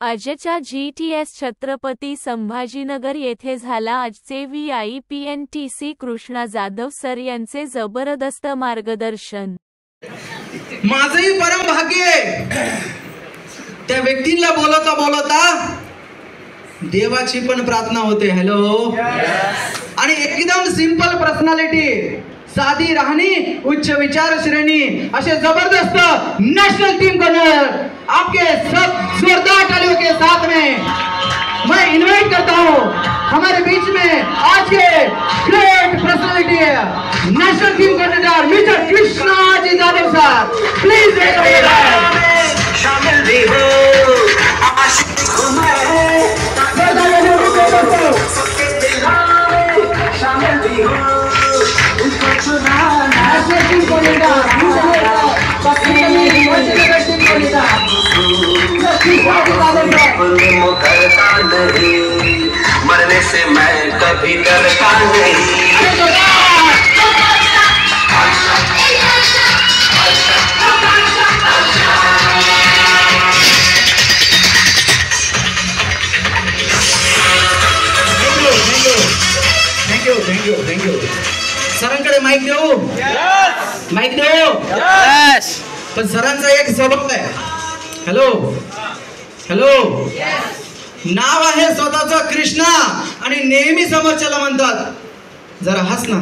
आजच्या GTS छत्रपती संभाजीनगर येथे झाला आजचे VIPNTC कृष्णा जाधव सर यांचे जबरदस्त मार्गदर्शन। माझंही परम भाग्य आहे त्या व्यक्तीला बोलता बोलता देवाची पण प्रार्थना होते। हॅलो आणि एकदम सिंपल पर्सनॅलिटी, साधी राहणी, उच्च विचार श्रेणी, असे जबरदस्त नेशनल टीम को आपके सब जोरदार तालियों के साथ में मैं इनवाइट करता हूं हमारे बीच में आज के great personality national team coordinator mister Krishna ji Jadhav sir, please शामिल भी हो। शामिल भी हो मरने से मैं कभी डरता नहीं। थँक यू सरांकडे माईक देऊ? माईक देऊ? पण सरांचा एक स्वभाव आहे। हॅलो हॅलो नाव आहे स्वतःचं कृष्णा आणि नेहमी समोरच्याला म्हणतात जरा हस ना।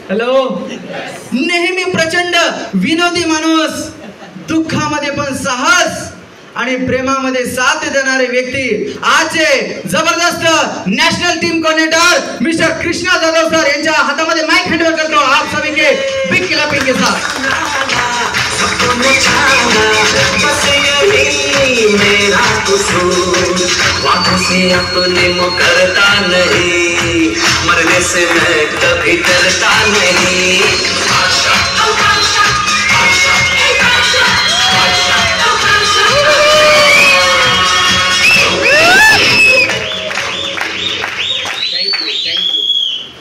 हॅलो नेहमी प्रचंड विनोदी माणूस, दुःखामध्ये पण साहस आणि प्रेमामध्ये साथ देणारे व्यक्ती आजचे जबरदस्त national team coordinator mister Krishna Jadhav sir यांच्या हातामध्ये माइक हँडओव्हर करतो। आप सभी के बिग क्लैपिंग के साथ मेरा कसूर वादों से अपने मुकरता नहीं, मरने से मैं कभी डरता नहीं।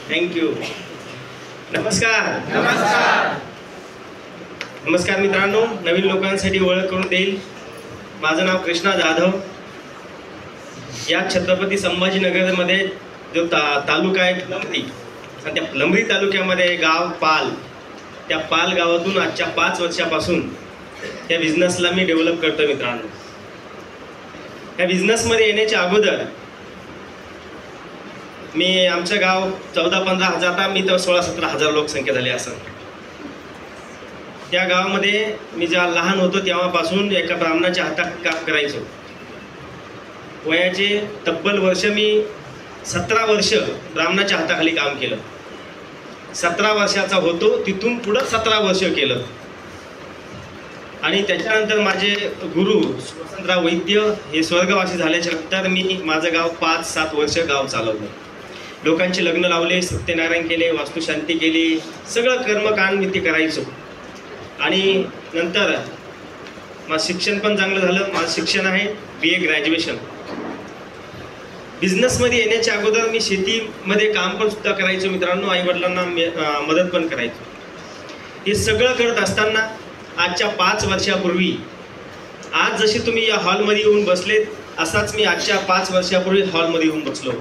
थँक्यू। नमस्कार मित्रांनो, नवीन लोकांसाठी ओळख करून देईल। माझं नाव कृष्णा जाधव। या छत्रपती संभाजीनगरमध्ये जो तालुका आहे लंबरी, आणि त्या लंबरी तालुक्यामध्ये गाव पाल, त्या पाल गावातून आजच्या 5 वर्षापासून त्या बिझनेसला मी डेव्हलप करतो। मित्रांनो या बिझनेसमध्ये येण्याच्या अगोदर मी आमचं गाव 14-15 हजार, आता मी तर 16-17 हजार लोकसंख्या झाली असं। त्या गावामध्ये मी जेव्हा लहान होतो तेव्हापासून एका ब्राह्मणाच्या हातात काम करायचो। वयाचे तब्बल वर्ष मी 17 वर्ष ब्राह्मणाच्या हाताखाली काम केलं। 17 वर्षाचा होतो तिथून पुढं 17 वर्ष केलं। आणि त्याच्यानंतर माझे गुरु वसंतराव वैद्य हे स्वर्गवासी झाल्याच्या नंतर मी माझं गाव 5-7 वर्ष गाव चालवलं। लोकांचे लग्न लावले, सत्यनारायण केले, वास्तुशांती केली, सगळं कर्मकांड मी ते करायचो। आणि नंतर माझं शिक्षण पण चांगलं झालं। माझं शिक्षण आहे BA ग्रॅज्युएशन। बिझनेसमध्ये येण्याच्या अगोदर मी शेतीमध्ये काम पण सुद्धा करायचो मित्रांनो, आईवडिलांना मदत पण करायचो। हे सगळं करत असताना आजच्या 5 वर्षापूर्वी, आज जशी तुम्ही या हॉलमध्ये येऊन बसलेत असाच मी आजच्या 5 वर्षापूर्वी हॉलमध्ये येऊन बसलो।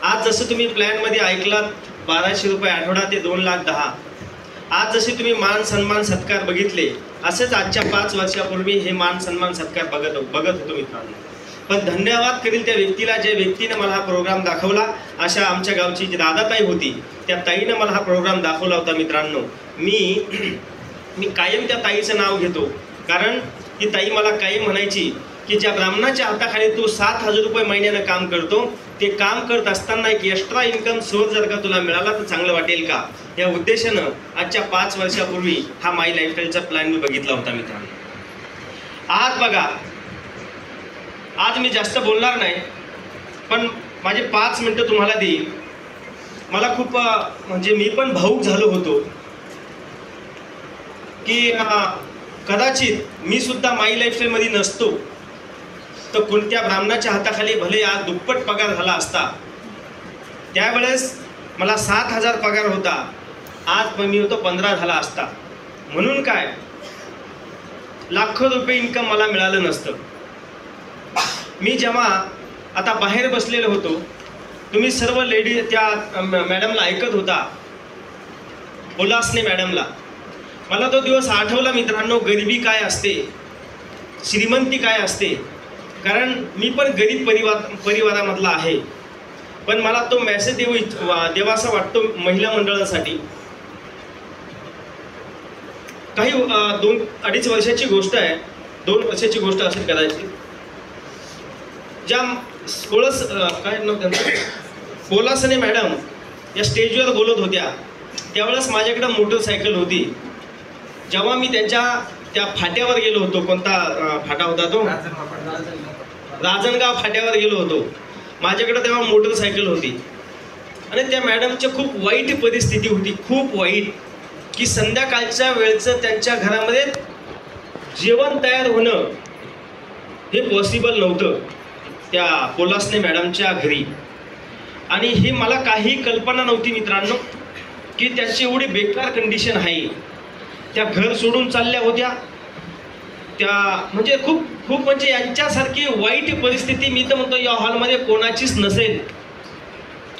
आज जसं तुम्ही प्लॅनमध्ये ऐकलात 1200 रुपये आठवडा ते 2,10,000, आज जसे तुम्ही मान सन्मान सत्कार बघितले असेच आजच्या 5 वर्षापूर्वी हे मान सन्मान सत्कार बघत होतो मित्रांनो। पण धन्यवाद करील त्या व्यक्तीला, ज्या व्यक्तीने मला हा प्रोग्राम दाखवला। अशा आमच्या गावची जी दादाताई होती त्या ताईनं मला हा प्रोग्राम दाखवला होता मित्रांनो। मी कायम त्या ताईचं नाव घेतो, कारण ती ताई मला कायम म्हणायची की ज्या ब्राह्मणाच्या हाताखाली तू 7,000 रुपये महिन्यानं काम करतो, ते काम करत असताना एक एक्स्ट्रा इन्कम सोर्स जर का तुला मिळाला तर चांगलं वाटेल का, या उद्देशानं आजच्या 5 वर्षापूर्वी हा माय लाईफस्टाईलचा प्लॅन मी बघितला होता मित्रांनो। आज बघा, आज मी जास्त बोलणार नाही, पण माझे 5 मिनटं तुम्हाला देईल। मला खूप म्हणजे मी पण भावूक झालो होतो की कदाचित मी सुद्धा माय लाईफस्टाईलमध्ये नसतो तर कोणत्या ब्राह्मणाच्या हाताखाली भले आज दुप्पट पगार झाला असता। त्यावेळेस मला 7,000 पगार होता, आज मी होतो 15 झाला असता। म्हणून काय, लाखो रुपये इन्कम मला मिळालं नसतं. मी जेव्हा आता बाहेर बसलेलो होतो, तुम्ही सर्व लेडी त्या मॅडमला ऐकत होता, पोलासने मॅडमला. मला तो दिवस आठवला मित्रांनो, गरिबी काय असते, श्रीमंती काय असते. कारण मी पण गरीब परिवारामधला आहे. पण मला तो मेसेज देवासा वाटतो महिला मंडळासाठी. काही 2-2.5 वर्षाची गोष्ट आहे, 2 वर्षाची गोष्ट असेल कदाचित. ज्या पोलासने मॅडम या स्टेजवर बोलत होत्या, त्यावेळेस माझ्याकडे मोटरसायकल होती. जेव्हा मी त्या फाट्यावर गेलो होतो, कोणता फाटा होता तो, राजनगाव फाट्यावर गेलो होतो, माझ्याकडे तेव्हा मोटरसायकल होती. आणि त्या मॅडमची खूप वाईट परिस्थिती होती, खूप वाईट, की संध्याकाळच्या वेळचं त्यांच्या घरामध्ये जेवण तयार होणं हे पॉसिबल नव्हतं त्या पोलासने मॅडमच्या घरी. आणि हे मला काही कल्पना नव्हती मित्रांनो, की त्यांची एवढी बेकार कंडिशन आहे. त्या घर सोडून चालल्या होत्या, त्या म्हणजे खूप म्हणजे यांच्यासारखी वाईट परिस्थिती मी तर म्हणतो या हॉलमध्ये कोणाचीच नसेल.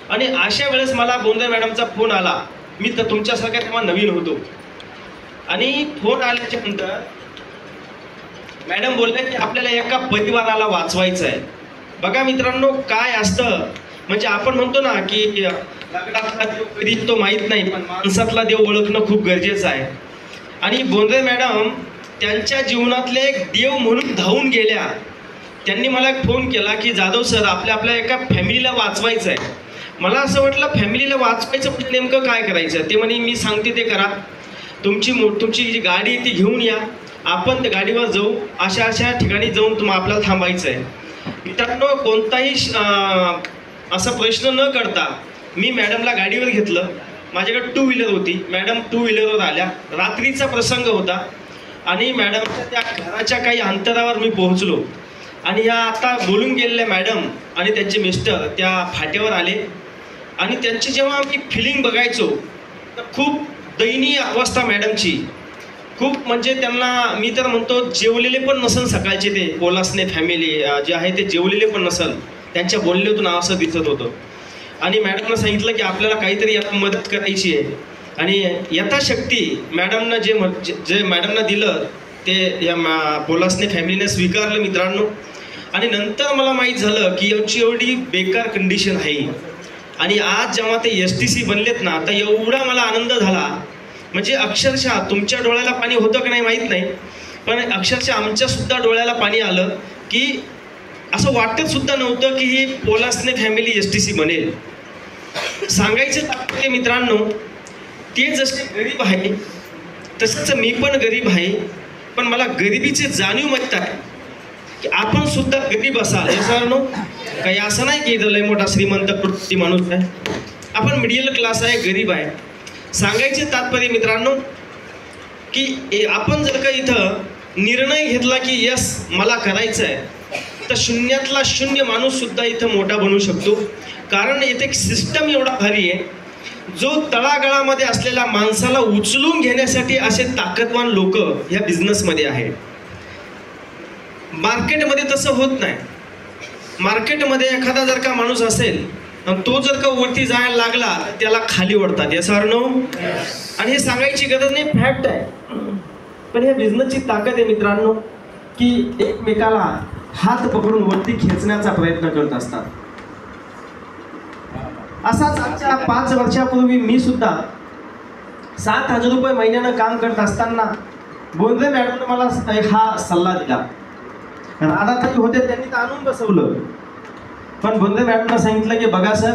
आणि अशा वेळेस मला बोंद्रे मॅडमचा फोन आला. मी तर तुमच्यासारखा तेव्हा नवीन होतो. आणि फोन आल्याच्या नंतर मॅडम बोलल्या की आपल्याला एका परिवाराला वाचवायचं आहे. बघा मित्रांनो, काय असतं म्हणजे आपण म्हणतो ना की दगडातला देव कधी तो माहीत नाही, पण माणसातला देव ओळखणं खूप गरजेचं आहे. आणि बोंद्रे मॅडम त्यांच्या जीवनातले एक देव म्हणून धावून गेल्या. त्यांनी मला एक फोन केला की जाधव सर, आपल्या एका फॅमिलीला वाचवायचं आहे. मला असं वाटलं फॅमिलीला वाचवायचं म्हणजे नेमकं काय करायचं. ते म्हणे मी सांगते ते करा, तुमची जी गाडी ती घेऊन या, आपण त्या गाडीवर जाऊ, अशा ठिकाणी जाऊन आपल्याला थांबायचं आहे. मित्रांनो, कोणताही असा प्रश्न न करता मी मॅडमला गाडीवर घेतलं. माझ्याकडे 2 व्हीलर होती, मॅडम 2 व्हीलरवर आल्या. रात्रीचा प्रसंग होता आणि मॅडमच्या त्या घराच्या काही अंतरावर मी पोहोचलो. आणि या आता बोलून गेलेल्या मॅडम आणि त्यांचे मिस्टर त्या फाट्यावर आले. आणि त्यांची जेव्हा मी फिलिंग बघायचो तर खूप दयनीय अवस्था मॅडमची. खूप म्हणजे त्यांना मी तर म्हणतो जेवलेले पण नसल सकाळचे. ते पोलासने फॅमिली जे आहे ते जेवलेले पण नसल, त्यांच्या बोलण्यातून असं दिसत होतं. आणि मॅडमनं सांगितलं की आपल्याला काहीतरी याला मदत करायची आहे. आणि यथाशक्ती मॅडमनं जे मॅडमनं दिलं ते या पोलासने फॅमिलीने स्वीकारलं मित्रांनो. आणि नंतर मला माहीत झालं की यांची एवढी बेकार कंडिशन आहे. आणि आज जेव्हा ते STC बनलेत ना, तर एवढा मला आनंद झाला म्हणजे अक्षरशः तुमच्या डोळ्याला पाणी होतं की नाही माहीत नाही, पण अक्षरशः आमच्यासुद्धा डोळ्याला पाणी आलं की असं वाटत सुद्धा नव्हतं की ही पोलासने फॅमिली STC बनेल. सांगायचं तात्पर्य मित्रांनो, ते जसे गरीब आहे तसंच मी पण गरीब आहे. पण मला गरिबीचे जाणीव माहीत आहे की आपण सुद्धा गरीब असाल. हे सर नो काही असं नाही की इथं लय मोठा श्रीमंत करोडपती माणूस आहे, आपण मिडल क्लास आहे, गरीब आहे. सांगायचे तात्पर्य मित्रांनो की आपण जर का इथं निर्णय घेतला की यस मला करायचं आहे, तर शून्यातला शून्य माणूस सुद्धा इथं मोठा बनू शकतो. कारण इथे एक सिस्टम एवढा भारी आहे, जो तळागाळामध्ये असलेल्या माणसाला उचलून घेण्यासाठी असे ताकदवान लोक ह्या बिझनेसमध्ये आहेत. मार्केटमध्ये तसं होत नाही. मार्केटमध्ये एखादा जर का माणूस असेल आणि तो जर का वरती जायला लागला तर त्याला खाली ओढतात. या सर नो, आणि हे सांगायची गरज नाही, फॅक्ट आहे. पण ह्या बिझनेसची ताकद आहे मित्रांनो की एकमेकाला हात पकडून वरती खेचण्याचा प्रयत्न करत असतात. असाच आजच्या 5 वर्षापूर्वी मी सुद्धा 7,000 रुपये महिन्यानं काम करत असताना बोंद्रे मॅडमने मला हा सल्ला दिला. राधाताई होते, त्यांनी तर आणून बसवलं. पण बोंद्रे मॅडमनं सांगितलं की बघा सर,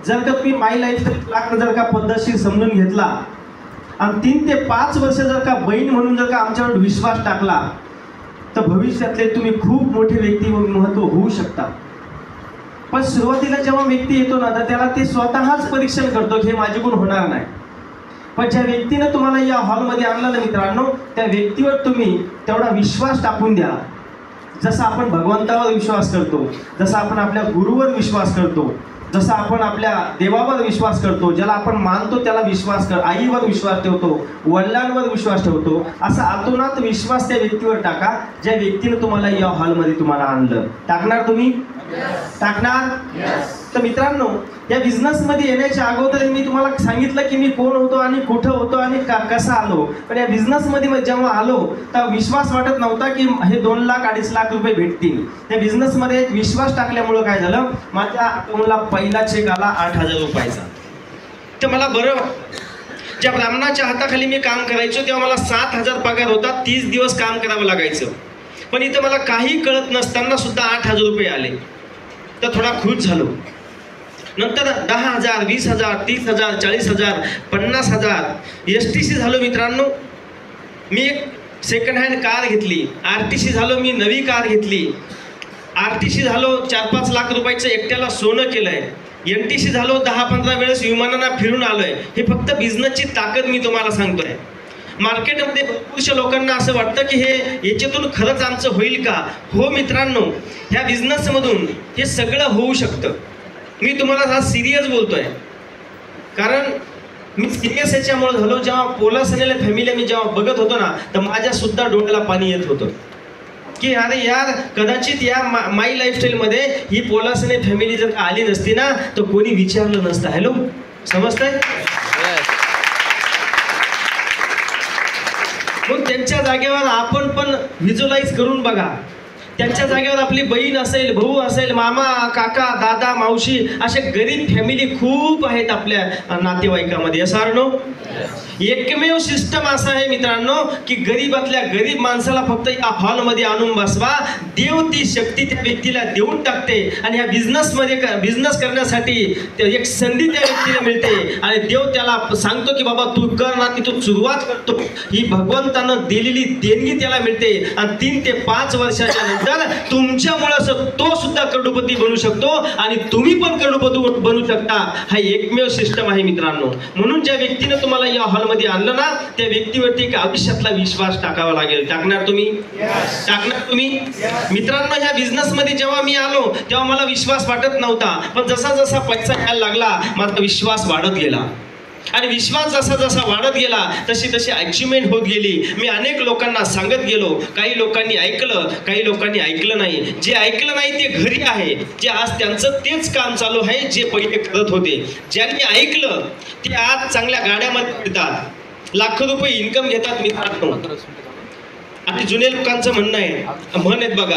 जर का तुम्ही माय लाईफस्टाईल जर का पद्धतशीर समजून घेतला आणि 3 ते 5 वर्ष जर का बहीण म्हणून जर का आमच्यावर विश्वास टाकला, तर भविष्यातले तुम्ही खूप मोठे व्यक्तिमत्व होऊ शकता. पण सुरुवातीला जेव्हा व्यक्ती येतो ना, तर त्याला ते स्वतःच परीक्षण करतो की हे माझ्याकडून होणार नाही. पण ज्या व्यक्तीनं तुम्हाला या हॉलमध्ये आणलं ना मित्रांनो, त्या व्यक्तीवर तुम्ही तेवढा विश्वास टाकून द्या. जसं आपण भगवंतावर विश्वास करतो, जसं आपण आपल्या गुरुवर विश्वास करतो, जसं आपण आपल्या देवावर विश्वास करतो, ज्याला आपण मानतो त्याला विश्वास आईवर विश्वास ठेवतो, वडिलांवर विश्वास ठेवतो, असा आतोनात विश्वास त्या व्यक्तीवर टाका ज्या व्यक्तीने तुम्हाला या हॉलमध्ये तुम्हाला आणलं. टाकणार तुम्ही? टाकणार? तर मित्रांनो, या बिझनेसमध्ये येण्याच्या अगोदर मी तुम्हाला सांगितलं की मी कोण होतो आणि कुठं होतो आणि कसा आलो. पण या बिझनेसमध्ये जेव्हा आलो तर विश्वास वाटत नव्हता की हे 2 लाख 2.5 लाख रुपये भेटतील. त्या बिझनेसमध्ये एक विश्वास टाकल्यामुळं काय झालं, माझ्या अकाउंटला पहिला चेक आला 8,000 रुपयाचा. तर मला बरं, ज्या ब्राह्मणाच्या हाताखाली मी काम करायचो तेव्हा मला 7,000 पगार होता, 30 दिवस काम करावं लागायचं. पण इथं मला काही कळत नसताना सुद्धा 8,000 रुपये आले. तर थोडा खुश झालो. नंतर 10,000, 20,000, 30,000, 40,000, 50,000 STC झालो. मित्रांनो, मी एक सेकंड हँड कार घेतली. RTC झालो, मी नवी कार घेतली. RTC झालो, 4-5 लाख रुपयाचं एकट्याला सोनं केलंय. NTC झालो, 10-15 वेळेस विमानांना फिरून आलोय. हे फक्त बिझनेसची ताकद मी तुम्हाला सांगतोय. मार्केटमध्ये भरपूरशा लोकांना असं वाटतं की हे याच्यातून खरंच आमचं होईल का? हो मित्रांनो, ह्या बिझनेसमधून हे सगळं होऊ शकतं. मी तुम्हाला आज सिरियस बोलतोय, कारण मी सिरियस याच्यामुळे झालो. जेव्हा पोलासनेला फॅमिली मी जेव्हा बघत होतो ना, तर माझ्या सुद्धा डोळ्याला पाणी येत होतं की अरे यार, कदाचित या माय लाईफस्टाईलमध्ये ही पोलासने फॅमिली जर आली नसती ना तर कोणी विचारलं नसतं. हॅलो, समजतंय? मग त्यांच्या जागेवर आपण पण व्हिज्युअलाइज करून बघा. त्यांच्या जागेवर आपली बहीण असेल, भाऊ असेल, मामा, काका, दादा, मावशी, असे गरीब फॅमिली खूप आहेत आपल्या नातेवाईकामध्ये. नो एकमेव सिस्टम असा आहे मित्रांनो की गरीबातल्या गरीब माणसाला फक्त या हॉलमध्ये आणून बसवा. देव ती शक्ती त्या व्यक्तीला देऊन टाकते आणि ह्या बिझनेस करण्यासाठी एक संधी त्या व्यक्तीला मिळते आणि देव त्याला सांगतो की बाबा तू कर ना, तू सुरुवात करतो. ही भगवंतानं दिलेली देणगी त्याला मिळते आणि 3 ते 5 वर्षाच्या नंतर तुमच्यामुळे तो सुद्धा करोडपती बनू शकतो आणि तुम्ही पण करोडपती बनू शकता. हा एकमेव सिस्टम आहे मित्रांनो. म्हणून ज्या व्यक्तीने तुम्हाला या हॉलमध्ये आणलं ना, त्या व्यक्तीवरती एक आयुष्यातला विश्वास टाकावा लागेल. टाकणार तुम्ही? टाकणार तुम्ही? मित्रांनो, ह्या बिझनेसमध्ये जेव्हा मी आलो तेव्हा मला विश्वास वाटत नव्हता, पण जसा जसा पैसा यायला लागला माझा विश्वास वाढत गेला आणि विश्वास जसा जसा वाढत गेला तशी तशी अचिव्हमेंट होत गेली. मी अनेक लोकांना सांगत गेलो. काही लोकांनी ऐकलं, काही लोकांनी ऐकलं नाही. जे ऐकलं नाही ते घरी आहे, जे आज त्यांचं तेच काम चालू आहे जे पहिले करत होते. ज्यांनी ऐकलं ते आज चांगल्या गाड्यामध्ये फिरतात, लाखो रुपये इन्कम घेतात. मित्रांनो, आणि जुने लोकांचं म्हणणं आहे, म्हण आहेत बघा,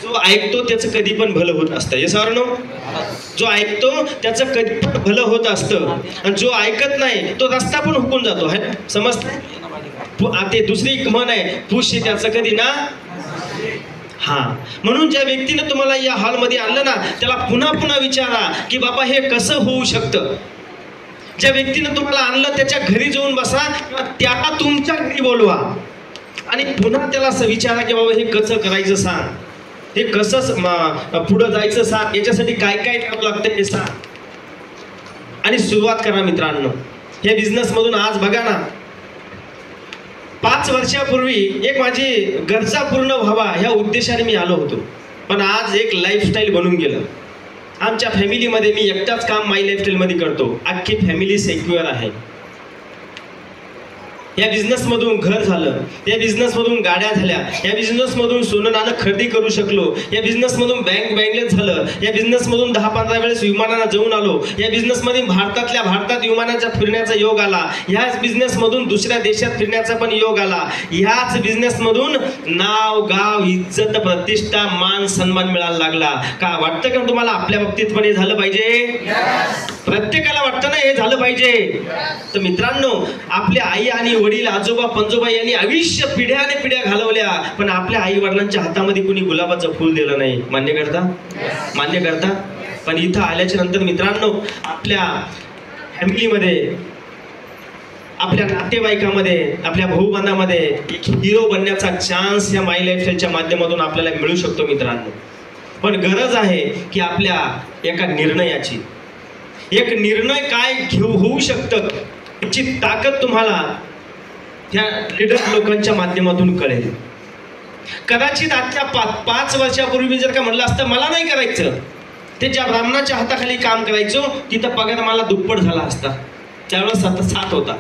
जो ऐकतो त्याचं कधी पण भलं होत असतं. हे सारनो, जो ऐकतो त्याचं कधी पण भलं होत असतं आणि जो ऐकत नाही तो रस्ता पण हुकून जातो. है, समजतंय? ते दुसरी म्हण आहे, पुष्य त्याचं कधी ना. हा, म्हणून ज्या व्यक्तीने तुम्हाला या हॉलमध्ये आणलं ना त्याला पुन्हा पुन्हा विचारा की बाबा हे कसं होऊ शकतं. ज्या व्यक्तीने तुम्हाला आणलं त्याच्या घरी जाऊन बसा किंवा त्याला तुमच्या घरी बोलवा आणि पुन्हा त्याला असं विचारा की बाबा हे कसं करायचं सांग, हे कसं पुढं जायचं सांग, याच्यासाठी काय काय करावं लागतं हे सांग आणि सुरुवात करा. मित्रांनो, या बिझनेसमधून आज बघा ना, 5 वर्षापूर्वी एक माझी गरजा पूर्ण व्हावा ह्या उद्देशाने मी आलो होतो, पण आज एक लाईफस्टाईल बनून गेलं. आमच्या फॅमिलीमध्ये मी एकटाच काम माय लाईफस्टाईलमध्ये करतो. अख्खी फॅमिली सेक्युअर आहे. या बिझनेसमधून घर झालं, या बिझनेसमधून गाड्या झाल्या, या बिझनेसमधून सोनं नाणं खरेदी करू शकलो, या बिझनेसमधून बँक बॅलन्स झालं, या बिझनेसमधून 10-15 वेळेस विमानाला जाऊन आलो, या बिझनेसमध्ये भारतात विमानाचा फिरण्याचा योग आला, ह्याच बिझनेसमधून दुसऱ्या देशात फिरण्याचा पण योग आला, ह्याच बिझनेसमधून नाव, गाव, इज्जत, प्रतिष्ठा, मान, सन्मान मिळायला लागला. का वाटतं का तुम्हाला आपल्या बाबतीत पण हे झालं पाहिजे? प्रत्येकाला वाटतं ना हे झालं पाहिजे. तर मित्रांनो, आपल्या आई आणि वडील, आजोबा, पंजोबा यांनी आयुष्य पिढ्याने पिढ्या घालवल्या, पण आपल्या आई वडिलांच्या हातामध्ये कुणी गुलाबाचं फूल दिलं नाही. मान्य करता? मान्य करता? पण इथं आल्याच्या नंतर मित्रांनो, आपल्या फॅमिलीमध्ये, आपल्या नातेवाईकामध्ये, आपल्या भाऊबंधामध्ये एक हिरो बनण्याचा चान्स या माय लाईफस्टाईलच्या माध्यमातून आपल्याला मिळू शकतो. मित्रांनो, पण गरज आहे की आपल्या एका निर्णयाची, एक निर्णय काय होऊ शकतं याची ताकद तुम्हाला ह्या लीडर लोकांच्या माध्यमातून कळेल. कदाचित आजच्या 5 वर्षापूर्वी जर का म्हणलं असतं मला नाही करायचं, ते ज्या ब्राह्मणाच्या हाताखाली काम करायचो तिथं पगार मला दुप्पट झाला असता. त्यावेळेस 7 होता,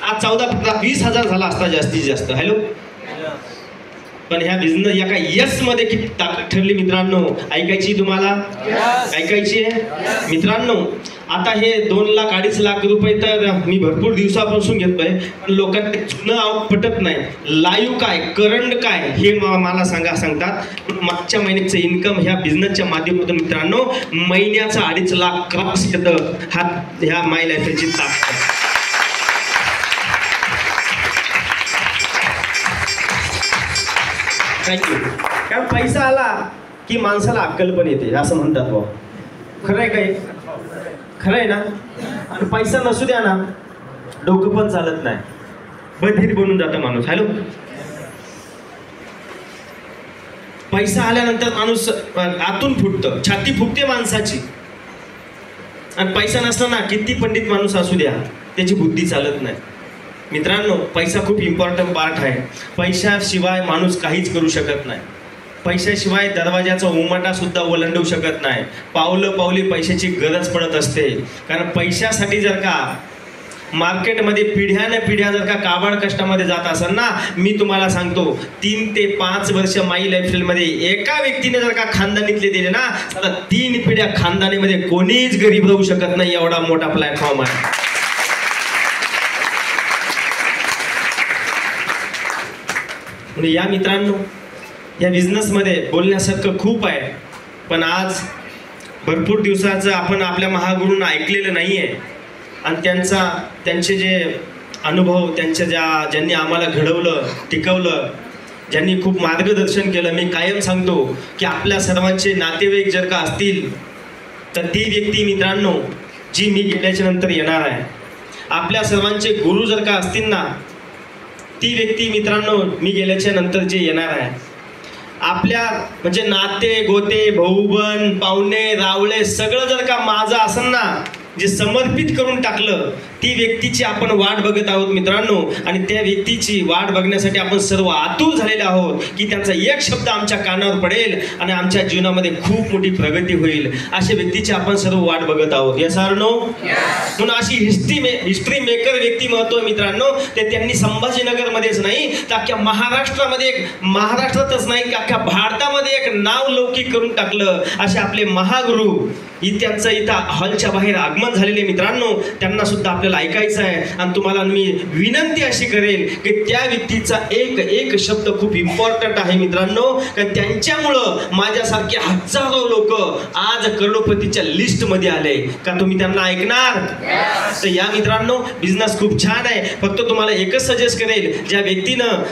आज 14-15-20 झाला असता जास्तीत जास्त. हॅलो. पण ह्या बिझनेस या काय यस मध्ये किती ताकद ठरली मित्रांनो, ऐकायची तुम्हाला? ऐकायची आहे मित्रांनो. आता हे 2 लाख 2.5 लाख रुपये तर मी भरपूर दिवसापासून घेतोय, पण लोकांना जुनं पटत नाही. लाईव्ह काय, करंट काय हे मला सांगतात. मागच्या महिन्याचं इन्कम ह्या बिझनेसच्या माध्यमातून मित्रांनो महिन्याचं 2.5 लाख क्रॉस येतं. ह्या माय लाईफची ताकद. थँक्यू. कारण पैसा आला की माणसाला अक्कल पण येते असं म्हणतात भाऊ. खरं आहे काय? खरं आहे ना. आणि पैसा नसू द्या ना डोकं पण चालत नाही, बधीर बनून जातं माणूस. हॅलो. पैसा आल्यानंतर माणूस आतून फुटतं, छाती फुटते माणसाची. आणि पैसा नसला ना किती पंडित माणूस असू द्या त्याची बुद्धी चालत नाही. मित्रांनो पैसा खूप इम्पॉर्टंट पार्ट आहे. पैशाशिवाय माणूस काहीच करू शकत नाही. पैशाशिवाय दरवाजाचा उमाटा सुद्धा ओलांडू शकत नाही. पावली पैशाची गरज पडत असते. कारण पैशासाठी जर का मार्केटमध्ये पिढ्या जर का काबाड कष्टामध्ये जात असेल ना, मी तुम्हाला सांगतो 3 ते 5 वर्ष माई लाईफस्टाईलमध्ये एका व्यक्तीने जर का खानदानीतले दिले ना तर 3 पिढ्या खानदानीमध्ये कोणीच गरीब राहू शकत नाही. एवढा मोठा प्लॅटफॉर्म आहे. या मित्रांनो या बिझनेसमध्ये बोलण्यासारखं खूप आहे, पण आज भरपूर दिवसाचं आपण आपल्या महागुरूंना ऐकलेलं नाही आहे. आणि त्यांचे जे अनुभव, ज्यांनी आम्हाला घडवलं, टिकवलं, ज्यांनी खूप मार्गदर्शन केलं. मी कायम सांगतो की आपल्या सर्वांचे नातेवाईक जर का असतील तर ती व्यक्ती मित्रांनो जी मी गेल्याच्या नंतर येणार आहे. आपल्या सर्वांचे गुरु जर का असतील ना ती व्यक्ती मित्रांनो मी गेल्याच्या नंतर जे येणार आहे. आपल्या म्हणजे नाते गोते, भाऊबंद, पाहुणे रावळे सगळं जर का माझं असेल ना, जे समर्पित करून टाकलं, ती व्यक्तीची आपण वाट बघत आहोत मित्रांनो. आणि त्या व्यक्तीची वाट बघण्यासाठी आपण सर्व आतुर झालेले आहोत की त्यांचा एक शब्द आमच्या कानावर पडेल आणि आमच्या जीवनामध्ये खूप मोठी प्रगती होईल. अशा व्यक्तीची आपण सर्व वाट बघत आहोत. Yes or no? म्हणून अशी हिस्ट्री मेकर व्यक्तिमत्व मित्रांनो ते त्यांनी संभाजीनगरमध्येच नाही तर अख्ख्या महाराष्ट्रातच नाही की अख्ख्या भारतामध्ये एक नाव लौकिक करून टाकलं. असे आपले महागुरु त्यांचं इथं हॉलच्या बाहेर आगमन झालेले मित्रांनो, त्यांना सुद्धा आपल्याला ऐकायचं आहे. आणि तुम्हाला मी विनंती अशी करेल की त्या व्यक्तीचा एक शब्द खूप इम्पॉर्टंट आहे मित्रांनो, कारण त्यांच्यामुळं माझ्यासारखे हजारो लोक आज करोडपतीच्या लिस्टमध्ये आले. का तुम्ही त्यांना ऐकणार? तर या मित्रांनो बिझनेस खूप छान आहे. फक्त तुम्हाला एकच सजेस्ट करेल, ज्या व्यक्तीनं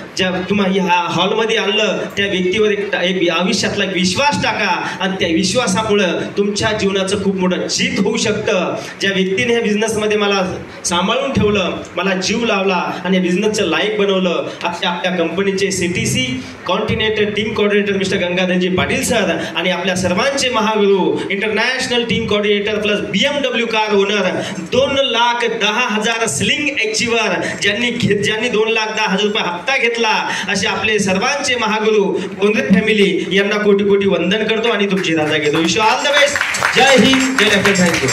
तुम्हाला ह्या हॉलमध्ये आणलं त्या व्यक्तीवर एक आयुष्यातला विश्वास टाका आणि त्या विश्वासामुळं तुमच्या जीवनाचं खूप मोठं जीत होऊ शकतं. ज्या व्यक्तीने ह्या बिझनेसमध्ये मला सांभाळून ठेवलं, मला जीव लावला आणि या बिझनेसचं लायक बनवलं, आपल्या कंपनीचे CTC continental team coordinator mister Gangadharji Patil sir आणि आपल्या सर्वांचे महागुरु international team coordinator plus BMW car owner 2,10,000 स्लिंग अचीवर ज्यांनी 2,10,000 रुपये हप्ता घेतला, असे आपले सर्वांचे महागुरु गोंद्रे फॅमिली यांना कोटी कोटी वंदन करतो आणि तुमची राजा घेतो. Wish you all the best. जय हिंद, जय लखन. थँक्यू.